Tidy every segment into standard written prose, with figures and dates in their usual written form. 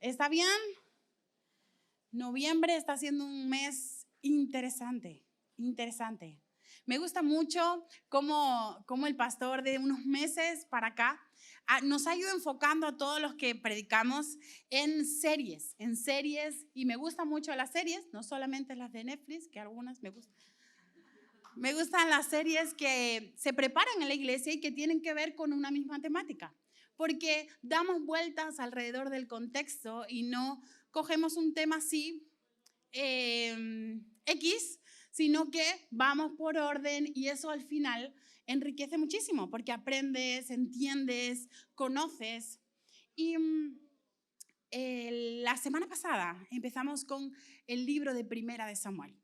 ¿Está bien? Noviembre está siendo un mes interesante. Me gusta mucho cómo el pastor de unos meses para acá nos ha ido enfocando a todos los que predicamos en series, y me gustan mucho las series, no solamente las de Netflix, que algunas me gustan. Me gustan las series que se preparan en la iglesia y que tienen que ver con una misma temática, porque damos vueltas alrededor del contexto y no cogemos un tema así X, sino que vamos por orden y eso al final enriquece muchísimo porque aprendes, entiendes, conoces. Y la semana pasada empezamos con el libro de Primera de Samuel.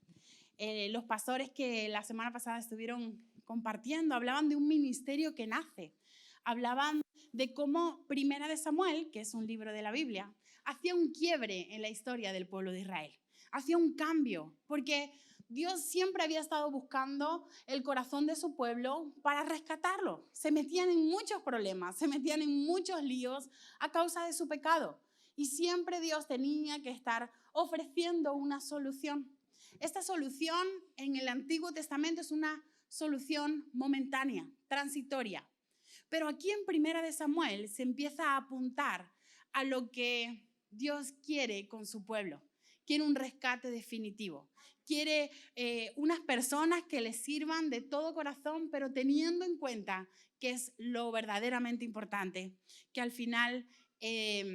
Los pastores que la semana pasada estuvieron compartiendo hablaban de un ministerio que nace. Hablaban de cómo Primera de Samuel, que es un libro de la Biblia, hacía un quiebre en la historia del pueblo de Israel. Hacía un cambio, porque Dios siempre había estado buscando el corazón de su pueblo para rescatarlo. Se metían en muchos problemas, se metían en muchos líos a causa de su pecado. Y siempre Dios tenía que estar ofreciendo una solución. Esta solución en el Antiguo Testamento es una solución momentánea, transitoria. Pero aquí en Primera de Samuel se empieza a apuntar a lo que Dios quiere con su pueblo. Quiere un rescate definitivo. Quiere unas personas que le sirvan de todo corazón, pero teniendo en cuenta que es lo verdaderamente importante, que al final es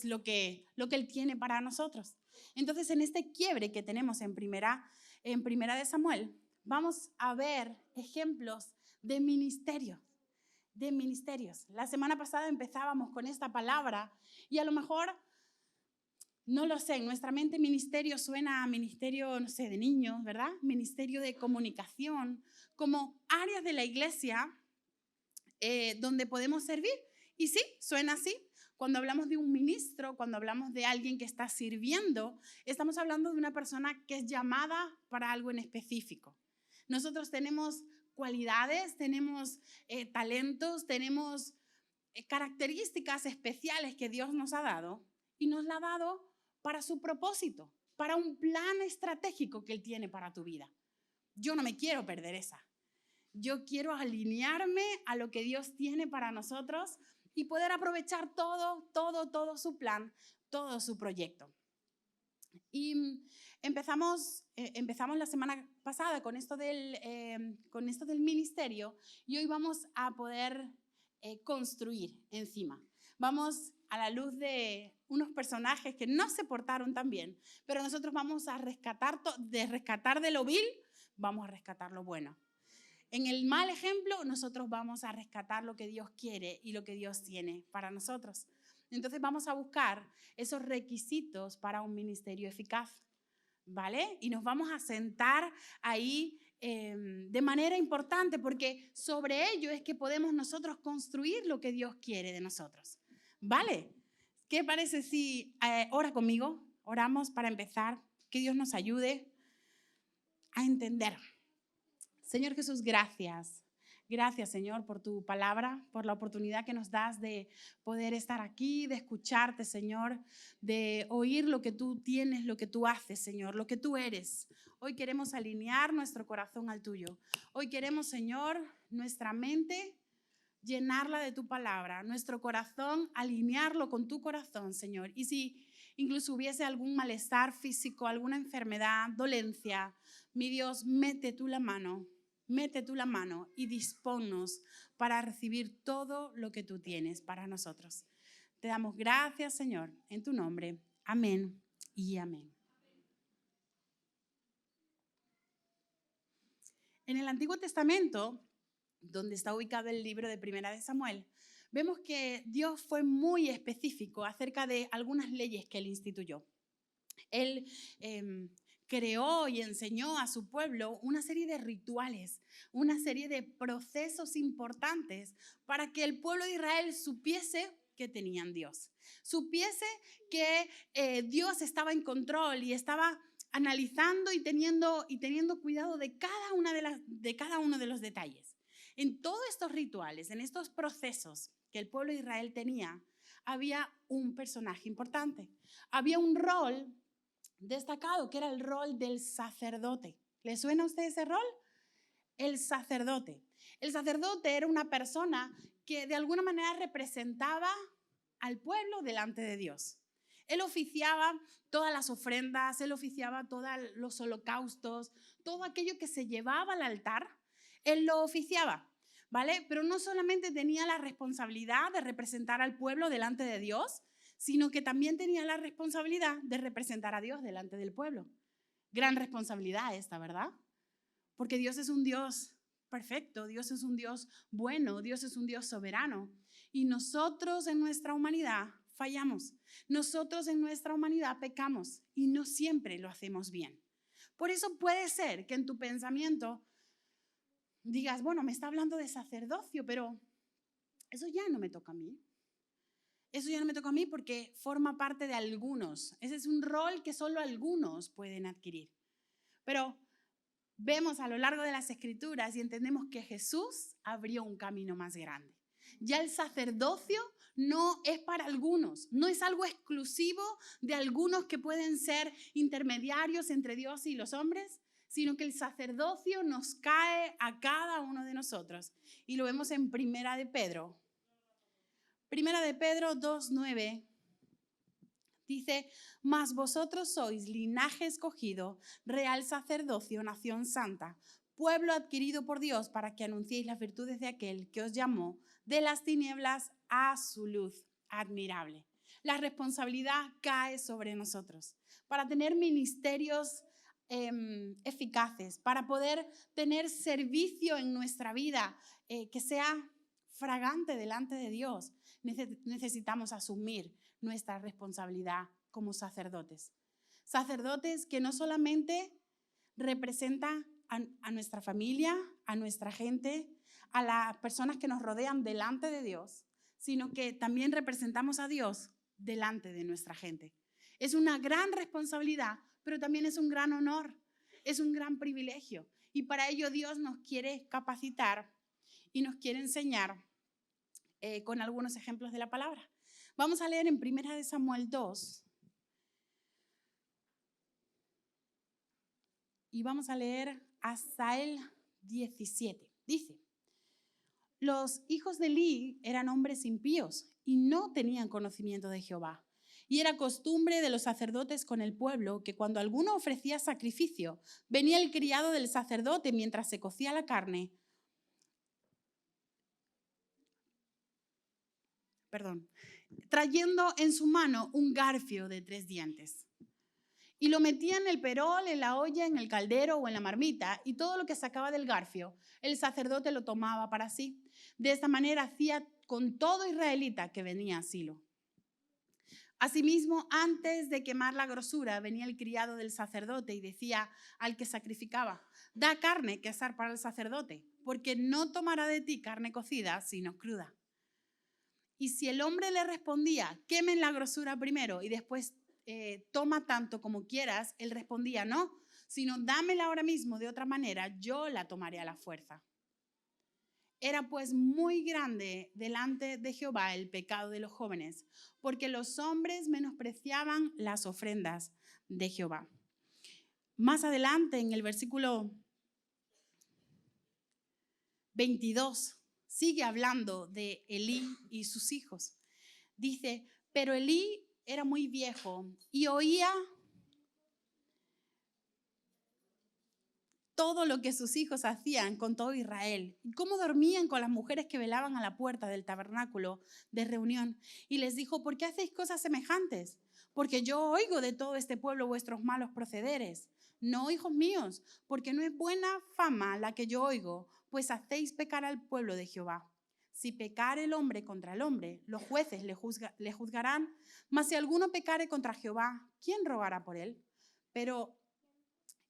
lo que Él tiene para nosotros. Entonces, en este quiebre que tenemos en primera de Samuel, vamos a ver ejemplos de ministerios. La semana pasada empezábamos con esta palabra y a lo mejor, no lo sé, en nuestra mente ministerio suena a ministerio, no sé, de niños, ¿verdad? Ministerio de comunicación, como áreas de la iglesia donde podemos servir. Y sí, suena así. Cuando hablamos de un ministro, cuando hablamos de alguien que está sirviendo, estamos hablando de una persona que es llamada para algo en específico. Nosotros tenemos cualidades, tenemos talentos, tenemos características especiales que Dios nos ha dado y nos la ha dado para su propósito, para un plan estratégico que Él tiene para tu vida. Yo no me quiero perder esa. Yo quiero alinearme a lo que Dios tiene para nosotros y poder aprovechar todo su plan, todo su proyecto. Y empezamos la semana pasada con esto del ministerio y hoy vamos a poder construir encima. Vamos a la luz de unos personajes que no se portaron tan bien, pero nosotros vamos a rescatar de lo vil, vamos a rescatar lo bueno. En el mal ejemplo, nosotros vamos a rescatar lo que Dios quiere y lo que Dios tiene para nosotros. Entonces vamos a buscar esos requisitos para un ministerio eficaz, ¿vale? Y nos vamos a sentar ahí de manera importante porque sobre ello es que podemos nosotros construir lo que Dios quiere de nosotros, ¿vale? ¿Qué parece si ora conmigo? Oramos para empezar, que Dios nos ayude a entender. Señor Jesús, gracias. Gracias, Señor, por tu palabra, por la oportunidad que nos das de poder estar aquí, de escucharte, Señor, de oír lo que tú tienes, lo que tú haces, Señor, lo que tú eres. Hoy queremos alinear nuestro corazón al tuyo. Hoy queremos, Señor, nuestra mente llenarla de tu palabra, nuestro corazón alinearlo con tu corazón, Señor. Y si incluso hubiese algún malestar físico, alguna enfermedad, dolencia, mi Dios, mete tú la mano y disponnos para recibir todo lo que tú tienes para nosotros. Te damos gracias, Señor, en tu nombre. Amén y amén. En el Antiguo Testamento, donde está ubicado el libro de Primera de Samuel, vemos que Dios fue muy específico acerca de algunas leyes que Él instituyó. Él creó y enseñó a su pueblo una serie de rituales, una serie de procesos importantes para que el pueblo de Israel supiese que tenían Dios, supiese que Dios estaba en control y estaba analizando y teniendo cuidado de cada uno de los detalles. En todos estos rituales, en estos procesos que el pueblo de Israel tenía, había un personaje importante. Había un rol destacado, que era el rol del sacerdote. ¿Le suena a usted ese rol? El sacerdote. El sacerdote era una persona que de alguna manera representaba al pueblo delante de Dios. Él oficiaba todas las ofrendas, él oficiaba todos los holocaustos, todo aquello que se llevaba al altar, él lo oficiaba, ¿vale? Pero no solamente tenía la responsabilidad de representar al pueblo delante de Dios, sino que también tenía la responsabilidad de representar a Dios delante del pueblo. Gran responsabilidad esta, ¿verdad? Porque Dios es un Dios perfecto, Dios es un Dios bueno, Dios es un Dios soberano. Y nosotros en nuestra humanidad fallamos. Nosotros en nuestra humanidad pecamos y no siempre lo hacemos bien. Por eso puede ser que en tu pensamiento digas, bueno, me está hablando de sacerdocio, pero eso ya no me toca a mí. Eso ya no me toca a mí porque forma parte de algunos. Ese es un rol que solo algunos pueden adquirir. Pero vemos a lo largo de las Escrituras y entendemos que Jesús abrió un camino más grande. Ya el sacerdocio no es para algunos, no es algo exclusivo de algunos que pueden ser intermediarios entre Dios y los hombres, sino que el sacerdocio nos cae a cada uno de nosotros. Y lo vemos en Primera de Pedro. Primera de Pedro 2:9 dice, mas vosotros sois linaje escogido, real sacerdocio, nación santa, pueblo adquirido por Dios para que anunciéis las virtudes de aquel que os llamó de las tinieblas a su luz admirable. La responsabilidad cae sobre nosotros para tener ministerios eficaces, para poder tener servicio en nuestra vida que sea fragante delante de Dios. Necesitamos asumir nuestra responsabilidad como sacerdotes. Sacerdotes que no solamente representan a nuestra familia, a nuestra gente, a las personas que nos rodean delante de Dios, sino que también representamos a Dios delante de nuestra gente. Es una gran responsabilidad, pero también es un gran honor, es un gran privilegio. Y para ello Dios nos quiere capacitar y nos quiere enseñar con algunos ejemplos de la palabra. Vamos a leer en 1 Samuel 2 y vamos a leer hasta el 17. Dice, los hijos de Elí eran hombres impíos y no tenían conocimiento de Jehová. Y era costumbre de los sacerdotes con el pueblo que cuando alguno ofrecía sacrificio, venía el criado del sacerdote mientras se cocía la carne, trayendo en su mano un garfio de 3 dientes. Y lo metía en el perol, en la olla, en el caldero o en la marmita, y todo lo que sacaba del garfio, el sacerdote lo tomaba para sí. De esta manera hacía con todo israelita que venía a Silo. Asimismo, antes de quemar la grosura, venía el criado del sacerdote y decía al que sacrificaba, da carne que asar para el sacerdote, porque no tomará de ti carne cocida, sino cruda. Y si el hombre le respondía, quemen la grosura primero y después toma tanto como quieras, él respondía, no, sino dámela ahora mismo, de otra manera yo la tomaré a la fuerza. Era pues muy grande delante de Jehová el pecado de los jóvenes, porque los hombres menospreciaban las ofrendas de Jehová. Más adelante, en el versículo 22, sigue hablando de Elí y sus hijos. Dice, pero Elí era muy viejo y oía todo lo que sus hijos hacían con todo Israel, y cómo dormían con las mujeres que velaban a la puerta del tabernáculo de reunión. Y les dijo, ¿por qué hacéis cosas semejantes? Porque yo oigo de todo este pueblo vuestros malos procederes. No, hijos míos, porque no es buena fama la que yo oigo, pues hacéis pecar al pueblo de Jehová. Si pecare el hombre contra el hombre, los jueces le juzgarán, mas si alguno pecare contra Jehová, ¿quién rogará por él? Pero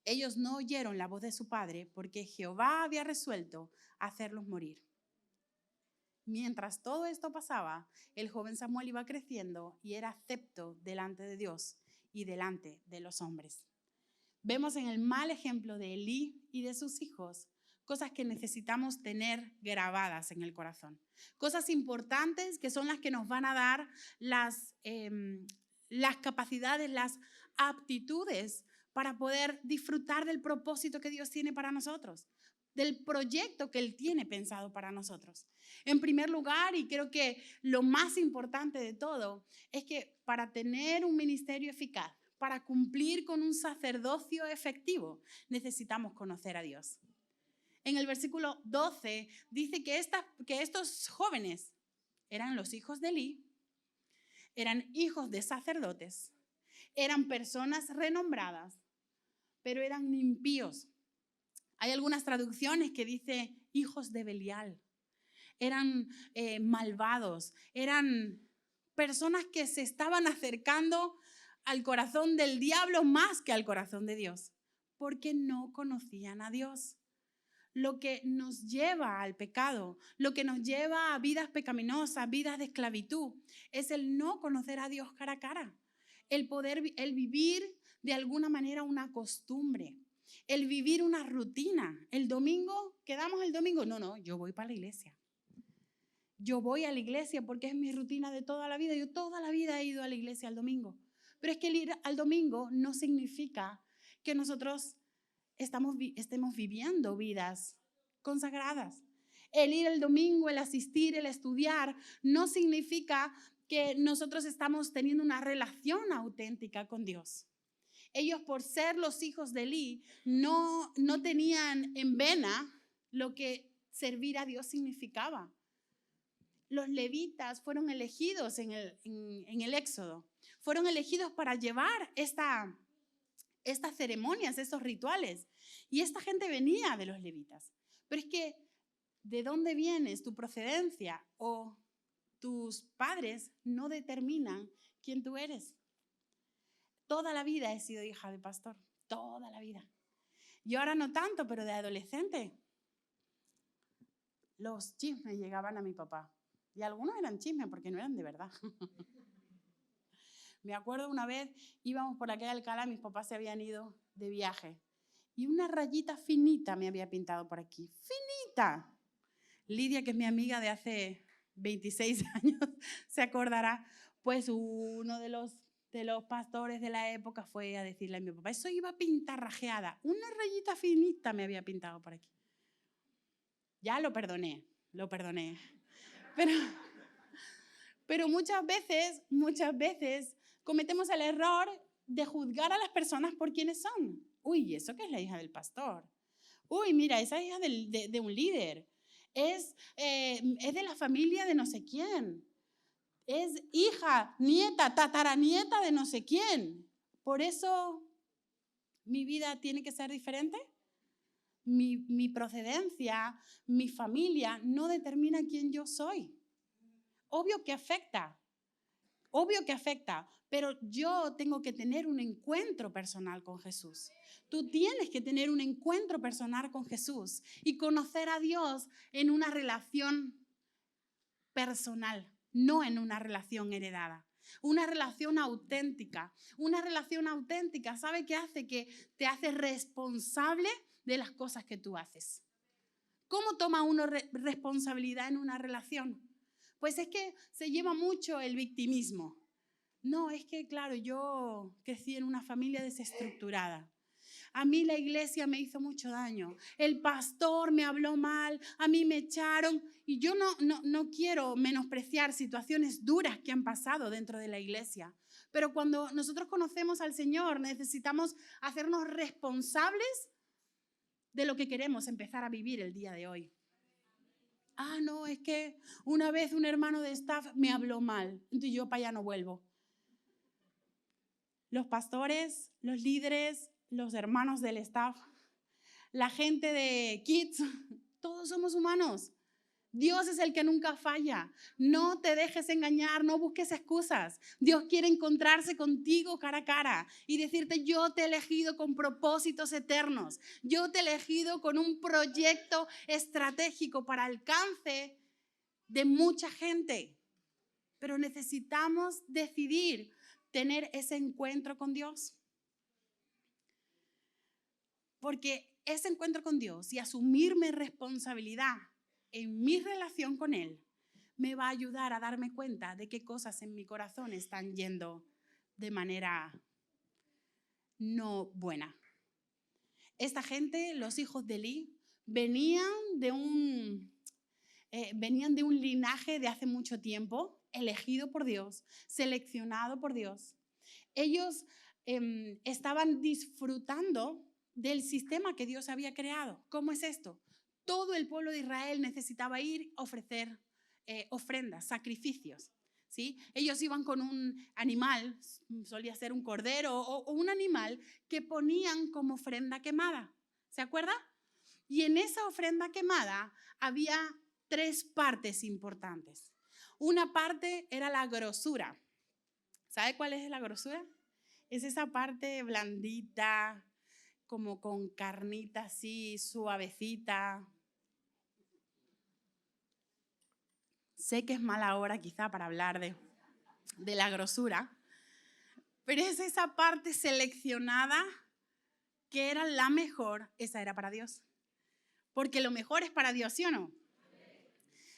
ellos no oyeron la voz de su padre porque Jehová había resuelto hacerlos morir. Mientras todo esto pasaba, el joven Samuel iba creciendo y era acepto delante de Dios y delante de los hombres. Vemos en el mal ejemplo de Elí y de sus hijos cosas que necesitamos tener grabadas en el corazón. Cosas importantes que son las que nos van a dar las capacidades, las aptitudes para poder disfrutar del propósito que Dios tiene para nosotros, del proyecto que Él tiene pensado para nosotros. En primer lugar, y creo que lo más importante de todo, es que para tener un ministerio eficaz, para cumplir con un sacerdocio efectivo, necesitamos conocer a Dios. En el versículo 12 dice que estos jóvenes eran los hijos de Elí, eran hijos de sacerdotes, eran personas renombradas, pero eran impíos. Hay algunas traducciones que dice hijos de Belial. Eran malvados, eran personas que se estaban acercando al corazón del diablo más que al corazón de Dios, porque no conocían a Dios. Lo que nos lleva al pecado, lo que nos lleva a vidas pecaminosas, vidas de esclavitud, es el no conocer a Dios cara a cara, el vivir de alguna manera una costumbre, el vivir una rutina. El domingo, ¿quedamos el domingo? No, yo voy para la iglesia. Yo voy a la iglesia porque es mi rutina de toda la vida. Yo toda la vida he ido a la iglesia el domingo. Pero es que el ir al domingo no significa que nosotros estemos viviendo vidas consagradas. El ir el domingo, el asistir, el estudiar, no significa que nosotros estamos teniendo una relación auténtica con Dios. Ellos, por ser los hijos de Elí, no tenían en vena lo que servir a Dios significaba. Los levitas fueron elegidos en el Éxodo. Fueron elegidos para llevar estas ceremonias, estos rituales. Y esta gente venía de los levitas. Pero es que, ¿de dónde vienes? Tu procedencia o tus padres no determinan quién tú eres. Toda la vida he sido hija de pastor, toda la vida. Y ahora no tanto, pero de adolescente, los chismes llegaban a mi papá. Y algunos eran chismes porque no eran de verdad. Me acuerdo una vez, íbamos por aquella Alcalá, mis papás se habían ido de viaje. Y una rayita finita me había pintado por aquí. ¡Finita! Lidia, que es mi amiga de hace 26 años, se acordará. Pues uno de los pastores de la época fue a decirle a mi papá, eso iba pintarrajeada. Una rayita finita me había pintado por aquí. Ya lo perdoné. Pero muchas veces cometemos el error de juzgar a las personas por quienes son. Uy, ¿eso qué es la hija del pastor? Uy, mira, esa hija de un líder. Es de la familia de no sé quién. Es hija, nieta, tataranieta de no sé quién. Por eso mi vida tiene que ser diferente. Mi procedencia, mi familia no determina quién yo soy. Obvio que afecta, pero yo tengo que tener un encuentro personal con Jesús. Tú tienes que tener un encuentro personal con Jesús y conocer a Dios en una relación personal, no en una relación heredada. Una relación auténtica. Una relación auténtica, ¿sabe qué hace? Que te hace responsable de las cosas que tú haces. ¿Cómo toma uno responsabilidad en una relación? Pues es que se lleva mucho el victimismo. No, es que claro, yo crecí en una familia desestructurada. A mí la iglesia me hizo mucho daño. El pastor me habló mal, a mí me echaron. Y yo no quiero menospreciar situaciones duras que han pasado dentro de la iglesia. Pero cuando nosotros conocemos al Señor, necesitamos hacernos responsables de lo que queremos empezar a vivir el día de hoy. No, es que una vez un hermano de staff me habló mal, entonces yo para allá no vuelvo. Los pastores, los líderes, los hermanos del staff, la gente de Kids, todos somos humanos. Dios es el que nunca falla. No te dejes engañar, no busques excusas. Dios quiere encontrarse contigo cara a cara y decirte, yo te he elegido con propósitos eternos. Yo te he elegido con un proyecto estratégico para alcance de mucha gente. Pero necesitamos decidir tener ese encuentro con Dios. Porque ese encuentro con Dios y asumirme responsabilidad en mi relación con Él me va a ayudar a darme cuenta de qué cosas en mi corazón están yendo de manera no buena. Esta gente, los hijos de Elí, venían de un linaje de hace mucho tiempo, elegido por Dios, seleccionado por Dios. Ellos estaban disfrutando del sistema que Dios había creado. ¿Cómo es esto? Todo el pueblo de Israel necesitaba ir a ofrecer ofrendas, sacrificios. ¿Sí? Ellos iban con un animal, solía ser un cordero o un animal que ponían como ofrenda quemada. ¿Se acuerda? Y en esa ofrenda quemada había 3 partes importantes. Una parte era la grosura. ¿Sabe cuál es la grosura? Es esa parte blandita, como con carnita así, suavecita. Sé que es mala hora quizá para hablar de la grosura, pero es esa parte seleccionada que era la mejor, esa era para Dios. Porque lo mejor es para Dios, ¿sí o no?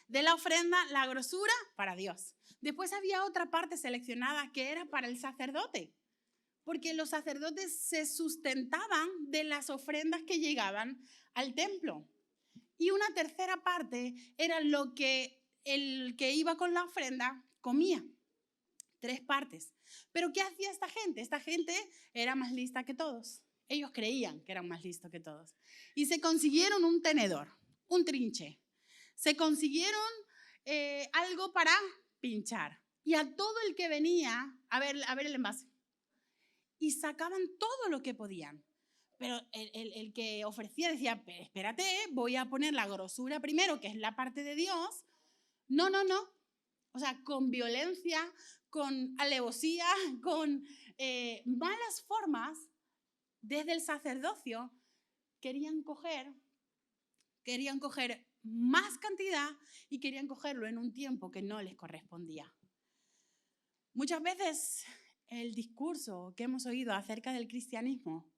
De la ofrenda, la grosura, para Dios. Después había otra parte seleccionada que era para el sacerdote, porque los sacerdotes se sustentaban de las ofrendas que llegaban al templo. Y una tercera parte era lo que el que iba con la ofrenda comía. 3 partes. Pero ¿qué hacía esta gente? Esta gente era más lista que todos. Ellos creían que eran más listos que todos. Y se consiguieron un tenedor, un trinche. Se consiguieron algo para pinchar. Y a todo el que venía, a ver el envase. Y sacaban todo lo que podían. Pero el que ofrecía decía, espérate, voy a poner la grosura primero, que es la parte de Dios. No. O sea, con violencia, con alevosía, con malas formas, desde el sacerdocio, querían coger más cantidad y querían cogerlo en un tiempo que no les correspondía. Muchas veces el discurso que hemos oído acerca del cristianismo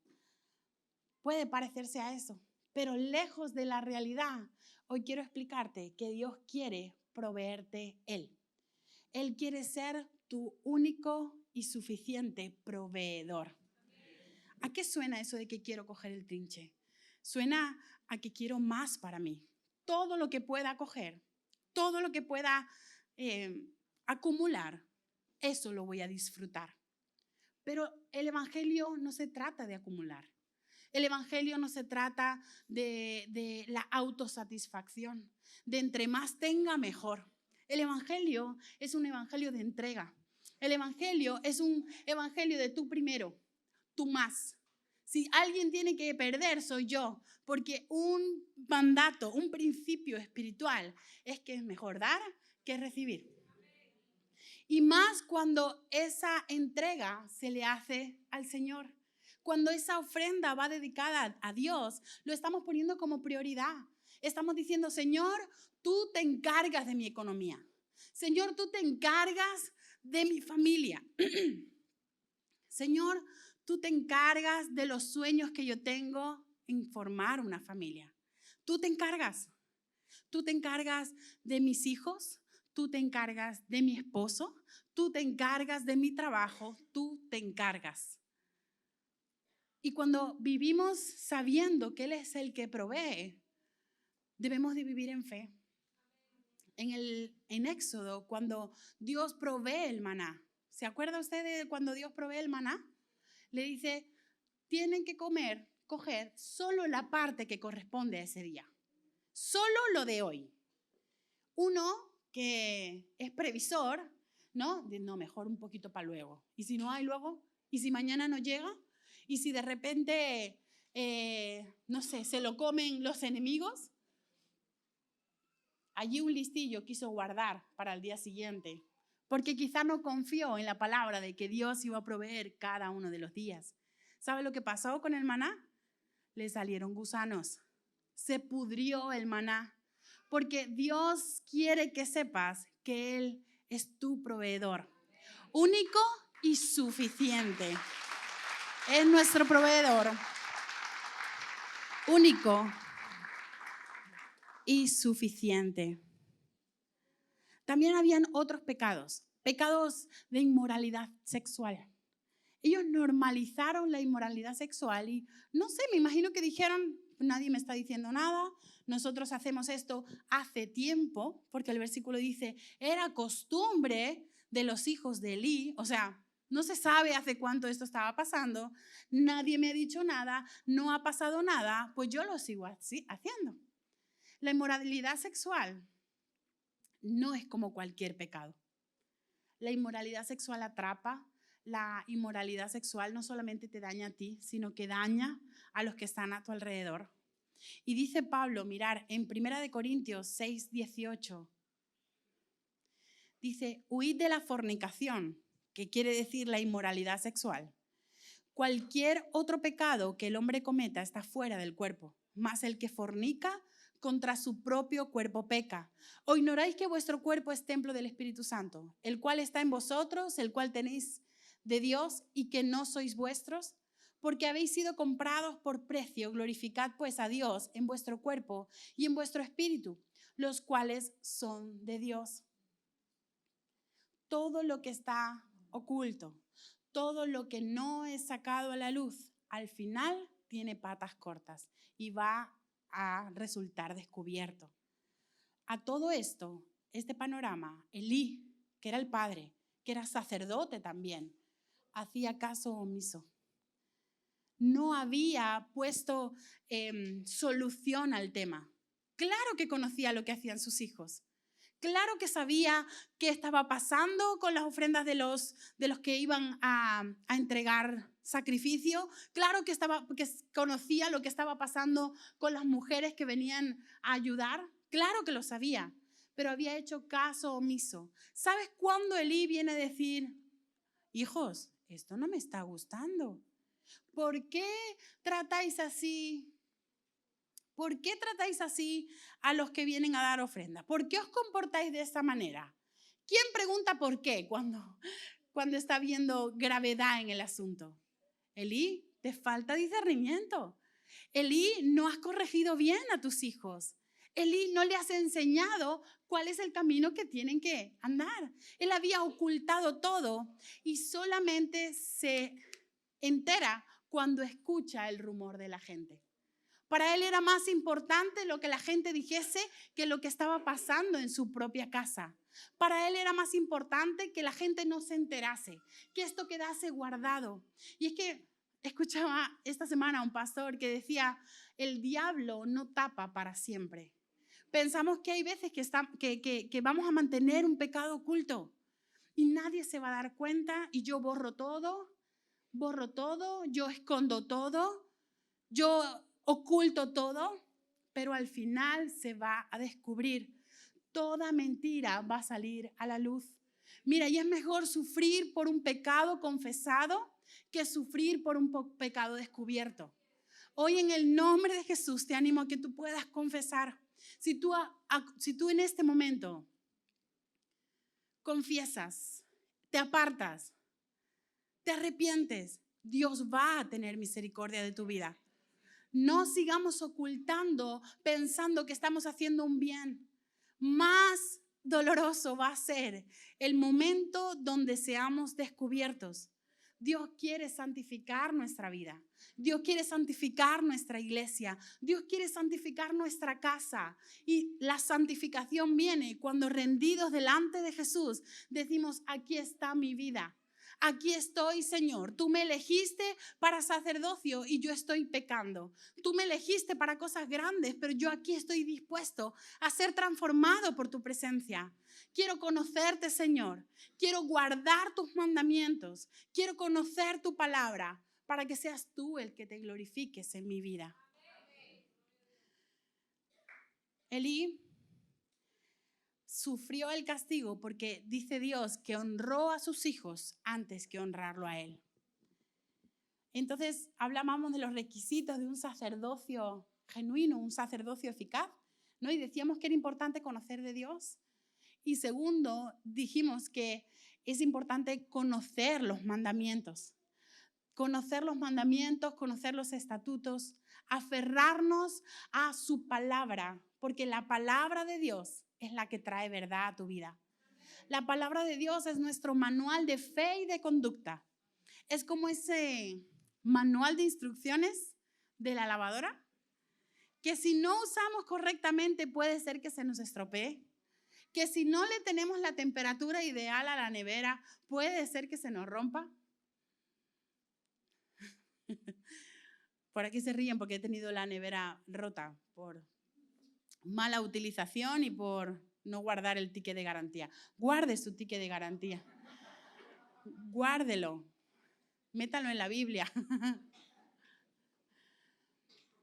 puede parecerse a eso, pero lejos de la realidad, hoy quiero explicarte que Dios quiere proveerte Él. Él quiere ser tu único y suficiente proveedor. ¿A qué suena eso de que quiero coger el trinche? Suena a que quiero más para mí. Todo lo que pueda coger, todo lo que pueda acumular, eso lo voy a disfrutar. Pero el evangelio no se trata de acumular. El evangelio no se trata de la autosatisfacción, de entre más tenga, mejor. El evangelio es un evangelio de entrega. El evangelio es un evangelio de tú primero, tú más. Si alguien tiene que perder, soy yo, porque un mandato, un principio espiritual es que es mejor dar que recibir. Y más cuando esa entrega se le hace al Señor. Cuando esa ofrenda va dedicada a Dios, lo estamos poniendo como prioridad. Estamos diciendo, Señor, tú te encargas de mi economía. Señor, tú te encargas de mi familia. Señor, tú te encargas de los sueños que yo tengo en formar una familia. Tú te encargas. Tú te encargas de mis hijos. Tú te encargas de mi esposo. Tú te encargas de mi trabajo. Tú te encargas. Y cuando vivimos sabiendo que Él es el que provee, debemos de vivir en fe. En Éxodo, cuando Dios provee el maná, ¿se acuerda usted de cuando Dios provee el maná? Le dice, tienen que coger solo la parte que corresponde a ese día. Solo lo de hoy. Uno que es previsor, ¿no? No, mejor un poquito para luego. ¿Y si no hay luego? ¿Y si mañana no llega? ¿Y si de repente, no sé, se lo comen los enemigos? Allí un listillo quiso guardar para el día siguiente, porque quizá no confió en la palabra de que Dios iba a proveer cada uno de los días. ¿Sabe lo que pasó con el maná? Le salieron gusanos, se pudrió el maná, porque Dios quiere que sepas que Él es tu proveedor, único y suficiente. Es nuestro proveedor. único y suficiente. También habían otros pecados de inmoralidad sexual. Ellos normalizaron la inmoralidad sexual y no sé, me imagino que dijeron, nadie me está diciendo nada, nosotros hacemos esto hace tiempo, porque el versículo dice, era costumbre de los hijos de Elí, o sea, no se sabe hace cuánto esto estaba pasando, nadie me ha dicho nada, no ha pasado nada, pues yo lo sigo así, haciendo. La inmoralidad sexual no es como cualquier pecado. La inmoralidad sexual atrapa. La inmoralidad sexual no solamente te daña a ti, sino que daña a los que están a tu alrededor. Y dice Pablo, mirar, en 1 Corintios 6, 18, dice, huid de la fornicación, que quiere decir la inmoralidad sexual. Cualquier otro pecado que el hombre cometa está fuera del cuerpo, mas el que fornica contra su propio cuerpo peca. ¿O ignoráis que vuestro cuerpo es templo del Espíritu Santo, el cual está en vosotros, el cual tenéis de Dios y que no sois vuestros? Porque habéis sido comprados por precio, glorificad pues a Dios en vuestro cuerpo y en vuestro espíritu, los cuales son de Dios. Todo lo que está oculto, todo lo que no es sacado a la luz, al final tiene patas cortas y va a resultar descubierto. A todo esto, este panorama, Elí, que era el padre, que era sacerdote también, hacía caso omiso. No había puesto solución al tema. Claro que conocía lo que hacían sus hijos. Claro que sabía qué estaba pasando con las ofrendas de los que iban a entregar sacrificio. Claro que conocía lo que estaba pasando con las mujeres que venían a ayudar. Claro que lo sabía, pero había hecho caso omiso. ¿Sabes cuándo Elí viene a decir, hijos, esto no me está gustando? ¿Por qué tratáis así? ¿Por qué tratáis así a los que vienen a dar ofrenda? ¿Por qué os comportáis de esta manera? ¿Quién pregunta por qué cuando está viendo gravedad en el asunto? Elí, te falta discernimiento. Elí, no has corregido bien a tus hijos. Elí, no le has enseñado cuál es el camino que tienen que andar. Él había ocultado todo y solamente se entera cuando escucha el rumor de la gente. Para él era más importante lo que la gente dijese que lo que estaba pasando en su propia casa. Para él era más importante que la gente no se enterase, que esto quedase guardado. Y es que escuchaba esta semana a un pastor que decía, el diablo no tapa para siempre. Pensamos que hay veces que vamos a mantener un pecado oculto y nadie se va a dar cuenta y yo borro todo, yo escondo todo, yo oculto todo, pero al final se va a descubrir. Toda mentira va a salir a la luz. Mira, y es mejor sufrir por un pecado confesado que sufrir por un pecado descubierto. Hoy en el nombre de Jesús te animo a que tú puedas confesar. Si tú en este momento confiesas, te apartas, te arrepientes, Dios va a tener misericordia de tu vida. No sigamos ocultando pensando que estamos haciendo un bien. Más doloroso va a ser el momento donde seamos descubiertos. Dios quiere santificar nuestra vida. Dios quiere santificar nuestra iglesia. Dios quiere santificar nuestra casa. Y la santificación viene cuando rendidos delante de Jesús decimos, aquí está mi vida. Aquí estoy, Señor. Tú me elegiste para sacerdocio y yo estoy pecando. Tú me elegiste para cosas grandes, pero yo aquí estoy dispuesto a ser transformado por tu presencia. Quiero conocerte, Señor. Quiero guardar tus mandamientos. Quiero conocer tu palabra para que seas tú el que te glorifiques en mi vida. Elí sufrió el castigo porque dice Dios que honró a sus hijos antes que honrarlo a él. Entonces hablábamos de los requisitos de un sacerdocio genuino, un sacerdocio eficaz, ¿no? Y decíamos que era importante conocer de Dios. Y segundo, dijimos que es importante conocer los mandamientos. conocer los mandamientos, conocer los estatutos, aferrarnos a su palabra, porque la palabra de Dios es la que trae verdad a tu vida. La palabra de Dios es nuestro manual de fe y de conducta. Es como ese manual de instrucciones de la lavadora, que si no usamos correctamente puede ser que se nos estropee, que si no le tenemos la temperatura ideal a la nevera puede ser que se nos rompa. Por aquí se ríen porque he tenido la nevera rota por mala utilización y por no guardar el ticket de garantía. Guarde su ticket de garantía. Guárdelo. Métalo en la Biblia.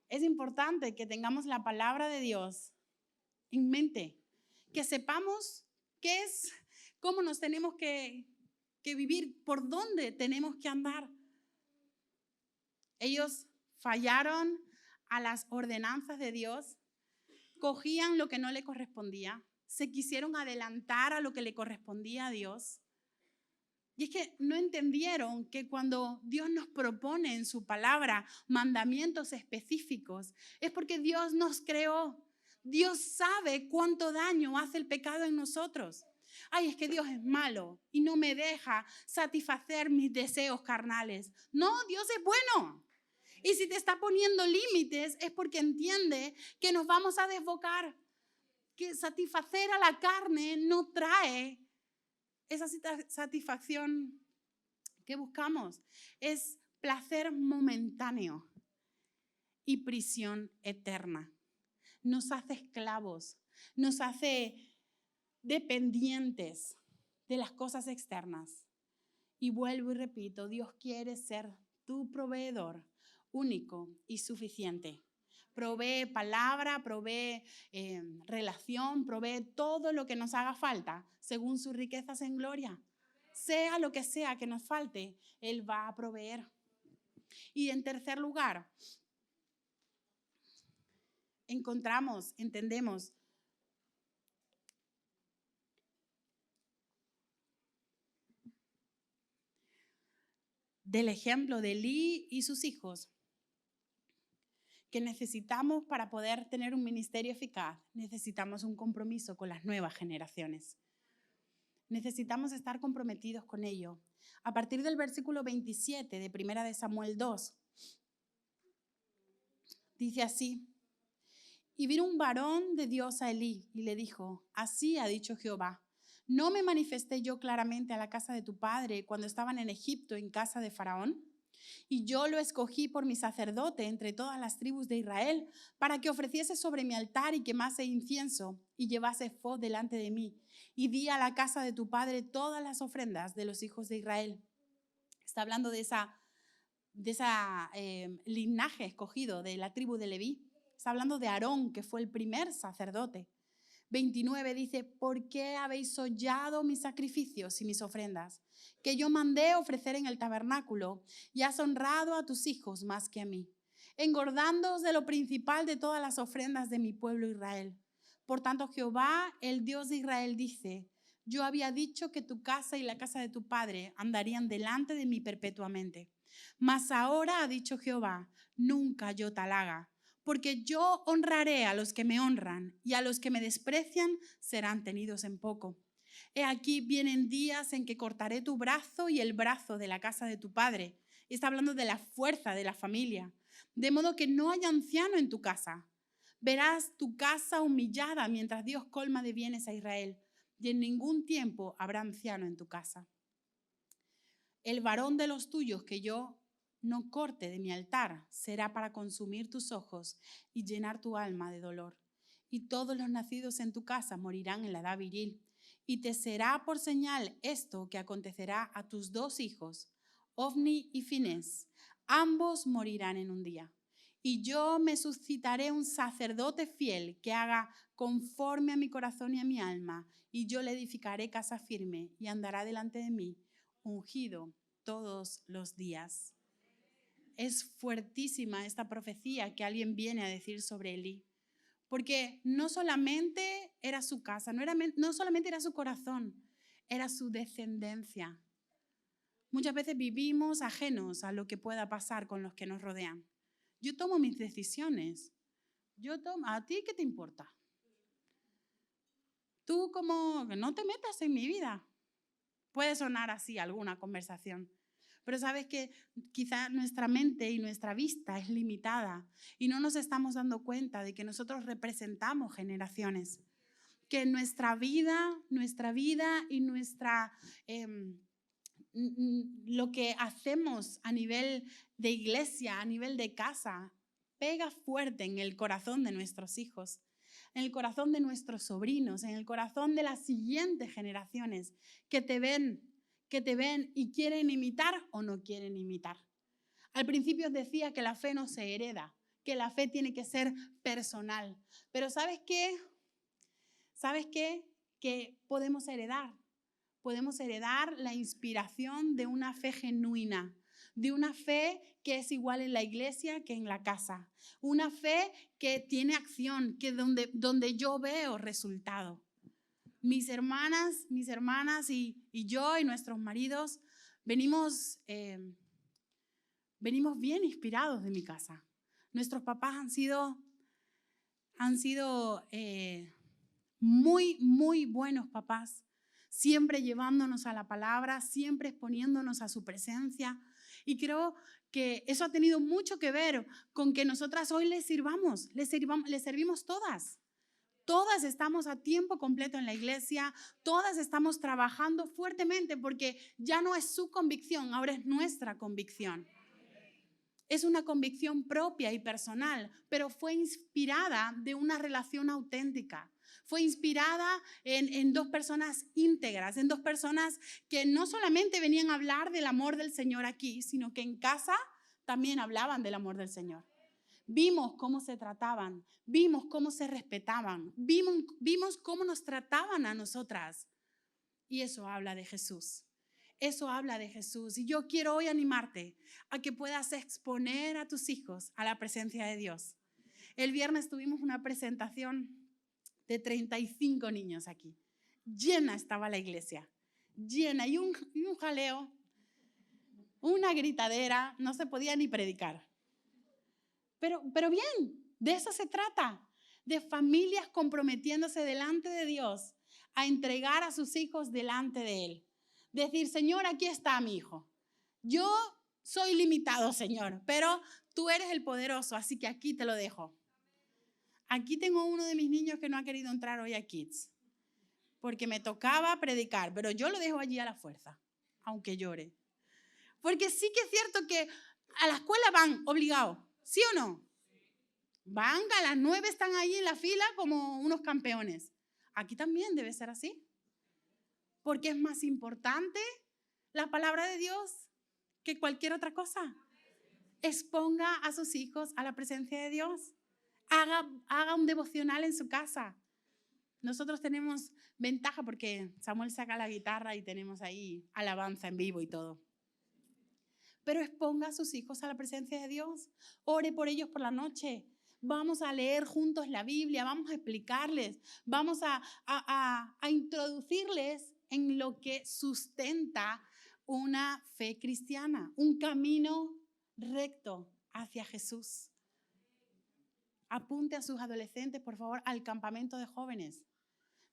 Es importante que tengamos la palabra de Dios en mente, que sepamos qué es, cómo nos tenemos que vivir, por dónde tenemos que andar. Ellos fallaron a las ordenanzas de Dios, cogían lo que no le correspondía, se quisieron adelantar a lo que le correspondía a Dios. Y es que no entendieron que cuando Dios nos propone en su palabra mandamientos específicos, es porque Dios nos creó. Dios sabe cuánto daño hace el pecado en nosotros. Ay, es que Dios es malo y no me deja satisfacer mis deseos carnales. No, Dios es bueno. Y si te está poniendo límites es porque entiende que nos vamos a desbocar, que satisfacer a la carne no trae esa satisfacción que buscamos. Es placer momentáneo y prisión eterna. Nos hace esclavos, nos hace dependientes de las cosas externas. Y vuelvo y repito, Dios quiere ser tu proveedor único y suficiente. Provee palabra, provee relación, provee todo lo que nos haga falta según sus riquezas en gloria. Sea lo que sea que nos falte, Él va a proveer. Y en tercer lugar, entendemos del ejemplo de Elí y sus hijos que necesitamos para poder tener un ministerio eficaz, necesitamos un compromiso con las nuevas generaciones. Necesitamos estar comprometidos con ello. A partir del versículo 27 de 1 de Samuel 2, dice así: y vino un varón de Dios a Elí y le dijo: así ha dicho Jehová, ¿no me manifesté yo claramente a la casa de tu padre cuando estaban en Egipto en casa de Faraón? Y yo lo escogí por mi sacerdote entre todas las tribus de Israel, para que ofreciese sobre mi altar y quemase incienso y llevase efod delante de mí. Y di a la casa de tu padre todas las ofrendas de los hijos de Israel. Está hablando de esa linaje escogido de la tribu de Leví. Está hablando de Aarón, que fue el primer sacerdote. 29 dice: ¿por qué habéis hollado mis sacrificios y mis ofrendas, que yo mandé ofrecer en el tabernáculo, y has honrado a tus hijos más que a mí, engordándoos de lo principal de todas las ofrendas de mi pueblo Israel? Por tanto, Jehová, el Dios de Israel, dice: yo había dicho que tu casa y la casa de tu padre andarían delante de mí perpetuamente. Mas ahora ha dicho Jehová: nunca yo tal haga, porque yo honraré a los que me honran, y a los que me desprecian serán tenidos en poco. He aquí vienen días en que cortaré tu brazo y el brazo de la casa de tu padre. Está hablando de la fuerza de la familia. De modo que no haya anciano en tu casa. Verás tu casa humillada mientras Dios colma de bienes a Israel, y en ningún tiempo habrá anciano en tu casa. El varón de los tuyos que yo no corte de mi altar será para consumir tus ojos y llenar tu alma de dolor. Y todos los nacidos en tu casa morirán en la edad viril. Y te será por señal esto que acontecerá a tus dos hijos, Ofni y Finés. Ambos morirán en un día. Y yo me suscitaré un sacerdote fiel que haga conforme a mi corazón y a mi alma. Y yo le edificaré casa firme y andará delante de mí, ungido todos los días. Es fuertísima esta profecía que alguien viene a decir sobre Elí, porque no solamente era su casa, no solamente era su corazón, era su descendencia. Muchas veces vivimos ajenos a lo que pueda pasar con los que nos rodean. Yo tomo mis decisiones. ¿A ti qué te importa? Tú como, no te metas en mi vida. Puede sonar así alguna conversación. Pero sabes que quizá nuestra mente y nuestra vista es limitada y no nos estamos dando cuenta de que nosotros representamos generaciones. Que nuestra vida y lo que hacemos a nivel de iglesia, a nivel de casa, pega fuerte en el corazón de nuestros hijos, en el corazón de nuestros sobrinos, en el corazón de las siguientes generaciones que te ven y quieren imitar o no quieren imitar. Al principio os decía que la fe no se hereda, que la fe tiene que ser personal. Pero ¿sabes qué? ¿Sabes qué? Que podemos heredar. Podemos heredar la inspiración de una fe genuina, de una fe que es igual en la iglesia que en la casa. Una fe que tiene acción, que donde yo veo resultado. Mis hermanas y yo y nuestros maridos venimos bien inspirados de mi casa. Nuestros papás han sido muy, muy buenos papás, siempre llevándonos a la palabra, siempre exponiéndonos a su presencia. Y creo que eso ha tenido mucho que ver con que nosotras hoy les servimos todas. Todas estamos a tiempo completo en la iglesia, todas estamos trabajando fuertemente porque ya no es su convicción, ahora es nuestra convicción. Es una convicción propia y personal, pero fue inspirada de una relación auténtica. Fue inspirada en dos personas íntegras, en dos personas que no solamente venían a hablar del amor del Señor aquí, sino que en casa también hablaban del amor del Señor. Vimos cómo se trataban, vimos cómo se respetaban, vimos cómo nos trataban a nosotras. Y eso habla de Jesús. Eso habla de Jesús. Y yo quiero hoy animarte a que puedas exponer a tus hijos a la presencia de Dios. El viernes tuvimos una presentación de 35 niños aquí. Llena estaba la iglesia. Llena. Y un jaleo, una gritadera, no se podía ni predicar. Pero bien, de eso se trata. De familias comprometiéndose delante de Dios a entregar a sus hijos delante de Él. Decir, Señor, aquí está mi hijo. Yo soy limitado, Señor, pero tú eres el poderoso, así que aquí te lo dejo. Aquí tengo uno de mis niños que no ha querido entrar hoy a Kids, porque me tocaba predicar, pero yo lo dejo allí a la fuerza, aunque llore. Porque sí que es cierto que a la escuela van obligados, ¿sí o no? Van, a las 9 están ahí en la fila como unos campeones. Aquí también debe ser así. Porque es más importante la palabra de Dios que cualquier otra cosa. Exponga a sus hijos a la presencia de Dios. Haga un devocional en su casa. Nosotros tenemos ventaja porque Samuel saca la guitarra y tenemos ahí alabanza en vivo y todo. Pero exponga a sus hijos a la presencia de Dios. Ore por ellos por la noche. Vamos a leer juntos la Biblia, vamos a explicarles, vamos a introducirles en lo que sustenta una fe cristiana, un camino recto hacia Jesús. Apunte a sus adolescentes, por favor, al campamento de jóvenes.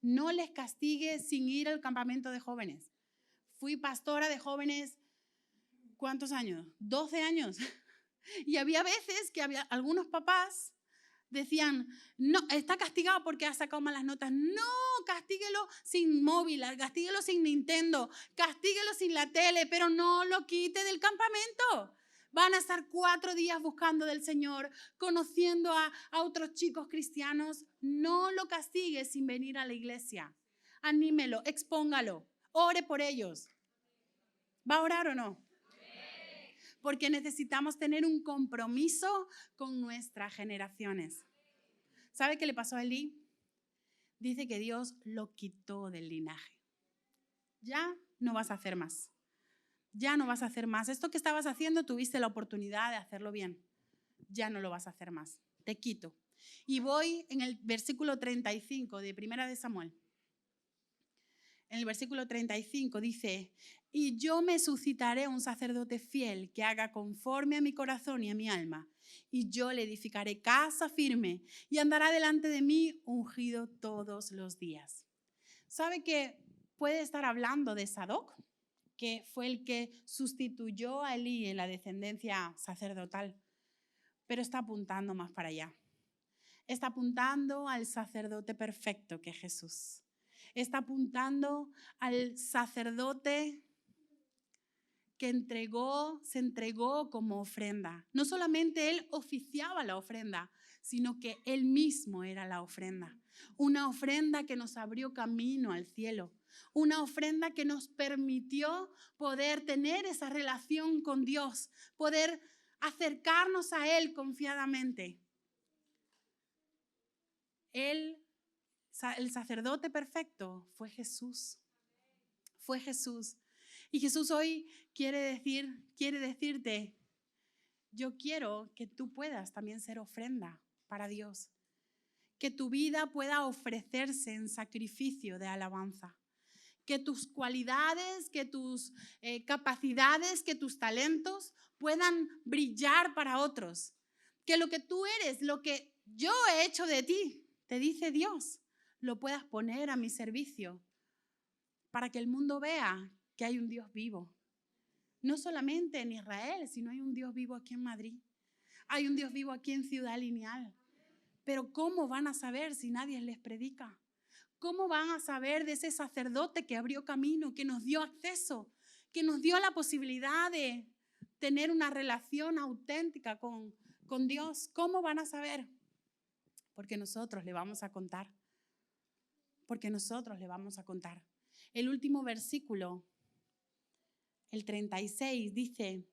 No les castigue sin ir al campamento de jóvenes. Fui pastora de jóvenes, ¿cuántos años? 12 años. Y había veces que algunos papás decían, no, está castigado porque ha sacado malas notas. No, castíguelo sin móvil, castíguelo sin Nintendo, castíguelo sin la tele, pero no lo quite del campamento. Van a estar 4 días buscando del Señor, conociendo a otros chicos cristianos. No lo castigue sin venir a la iglesia. Anímelo, expóngalo, ore por ellos. ¿Va a orar o no? Porque necesitamos tener un compromiso con nuestras generaciones. ¿Sabe qué le pasó a Elí? Dice que Dios lo quitó del linaje. Ya no vas a hacer más. Ya no vas a hacer más. Esto que estabas haciendo, tuviste la oportunidad de hacerlo bien. Ya no lo vas a hacer más. Te quito. Y voy en el versículo 35 de Primera de Samuel. En el versículo 35 dice, y yo me suscitaré un sacerdote fiel que haga conforme a mi corazón y a mi alma. Y yo le edificaré casa firme y andará delante de mí ungido todos los días. ¿Sabe que puede estar hablando de Sadoc, que fue el que sustituyó a Elí en la descendencia sacerdotal? Pero está apuntando más para allá. Está apuntando al sacerdote perfecto que es Jesús. Está apuntando al sacerdote que se entregó como ofrenda. No solamente él oficiaba la ofrenda, sino que él mismo era la ofrenda. Una ofrenda que nos abrió camino al cielo. Una ofrenda que nos permitió poder tener esa relación con Dios, poder acercarnos a Él confiadamente. El sacerdote perfecto fue Jesús. Fue Jesús. Y Jesús hoy quiere decirte, yo quiero que tú puedas también ser ofrenda para Dios. Que tu vida pueda ofrecerse en sacrificio de alabanza. Que tus cualidades, que tus capacidades, que tus talentos puedan brillar para otros. Que lo que tú eres, lo que yo he hecho de ti, te dice Dios, lo puedas poner a mi servicio para que el mundo vea que hay un Dios vivo. No solamente en Israel, sino hay un Dios vivo aquí en Madrid. Hay un Dios vivo aquí en Ciudad Lineal. Pero ¿cómo van a saber si nadie les predica? ¿Cómo van a saber de ese sacerdote que abrió camino, que nos dio acceso, que nos dio la posibilidad de tener una relación auténtica con Dios? ¿Cómo van a saber? Porque nosotros le vamos a contar. Porque nosotros le vamos a contar. El último versículo, el 36, dice: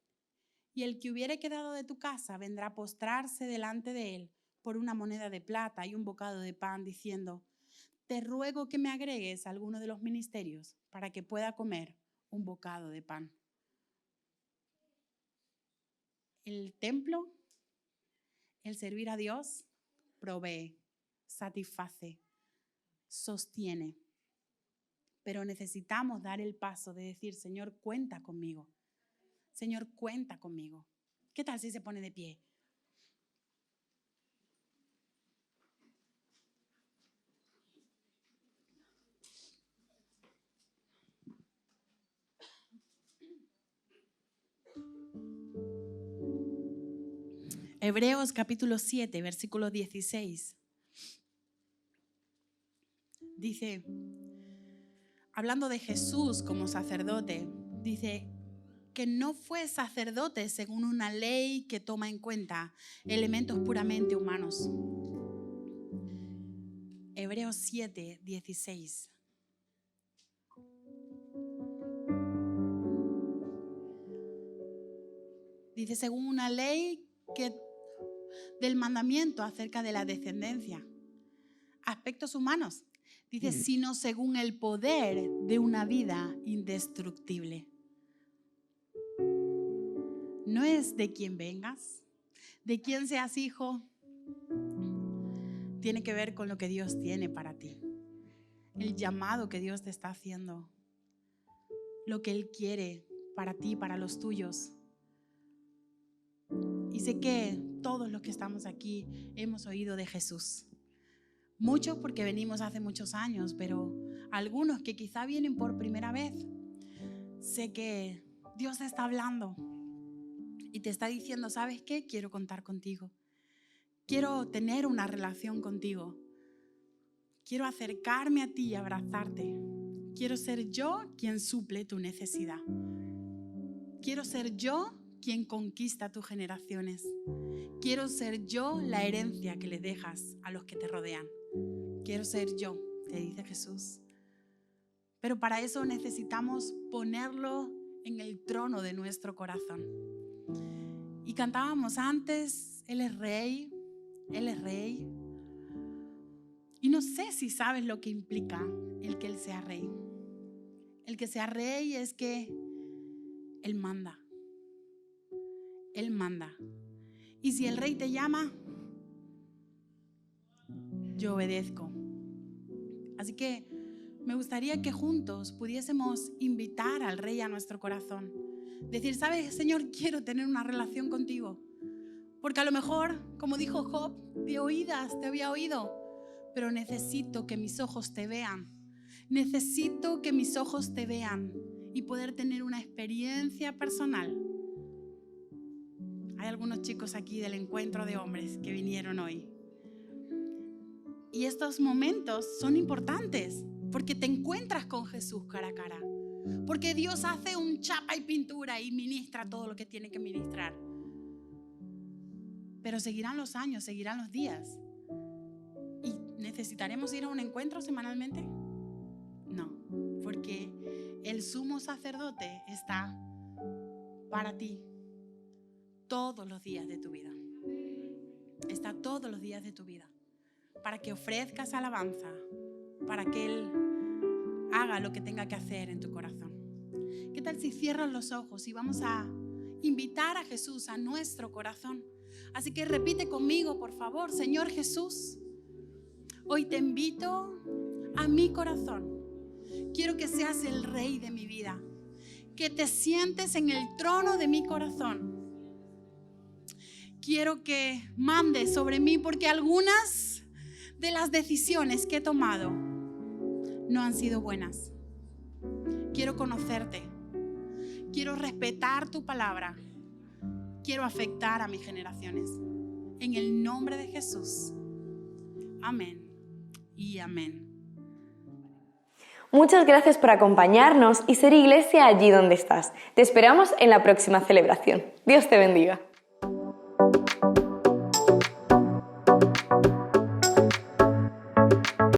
y el que hubiere quedado de tu casa vendrá a postrarse delante de él por una moneda de plata y un bocado de pan, diciendo: te ruego que me agregues a alguno de los ministerios para que pueda comer un bocado de pan. El templo, el servir a Dios, provee, satisface, sostiene. Pero necesitamos dar el paso de decir: Señor, cuenta conmigo. Señor, cuenta conmigo. ¿Qué tal si se pone de pie? Hebreos capítulo 7, versículo 16. Dice, hablando de Jesús como sacerdote, dice que no fue sacerdote según una ley que toma en cuenta elementos puramente humanos. Hebreos 7, 16. Dice, según una ley que del mandamiento acerca de la descendencia. Aspectos humanos. Dice, sino según el poder de una vida indestructible. No es de quién vengas, de quién seas hijo. Tiene que ver con lo que Dios tiene para ti. El llamado que Dios te está haciendo. Lo que Él quiere para ti, para los tuyos. Y sé que todos los que estamos aquí hemos oído de Jesús. Muchos porque venimos hace muchos años, pero algunos que quizá vienen por primera vez. Sé que Dios te está hablando y te está diciendo, ¿sabes qué? Quiero contar contigo. Quiero tener una relación contigo. Quiero acercarme a ti y abrazarte. Quiero ser yo quien suple tu necesidad. Quiero ser yo quien conquista tus generaciones. Quiero ser yo la herencia que le dejas a los que te rodean. Quiero ser yo, te dice Jesús. Pero para eso necesitamos ponerlo en el trono de nuestro corazón. Y cantábamos antes, Él es Rey, Él es Rey. Y no sé si sabes lo que implica el que Él sea Rey. El que sea Rey es que Él manda. Él manda. Y si el Rey te llama, yo obedezco. Así que me gustaría que juntos pudiésemos invitar al Rey a nuestro corazón. Decir, ¿sabes, Señor? Quiero tener una relación contigo. Porque a lo mejor, como dijo Job, de oídas te había oído, pero necesito que mis ojos te vean. Necesito que mis ojos te vean y poder tener una experiencia personal. Hay algunos chicos aquí del encuentro de hombres que vinieron hoy. Y estos momentos son importantes porque te encuentras con Jesús cara a cara. Porque Dios hace un chapa y pintura y ministra todo lo que tiene que ministrar. Pero seguirán los años, seguirán los días. ¿Y necesitaremos ir a un encuentro semanalmente? No, porque el sumo sacerdote está para ti todos los días de tu vida. Está todos los días de tu vida. Para que ofrezcas alabanza, para que Él haga lo que tenga que hacer en tu corazón. ¿Qué tal si cierras los ojos y vamos a invitar a Jesús a nuestro corazón? Así que repite conmigo, por favor. Señor Jesús, hoy te invito a mi corazón. Quiero que seas el Rey de mi vida, que te sientes en el trono de mi corazón. Quiero que mandes sobre mí porque algunas de las decisiones que he tomado no han sido buenas. Quiero conocerte. Quiero respetar tu palabra. Quiero afectar a mis generaciones. En el nombre de Jesús. Amén y amén. Muchas gracias por acompañarnos y ser iglesia allí donde estás. Te esperamos en la próxima celebración. Dios te bendiga.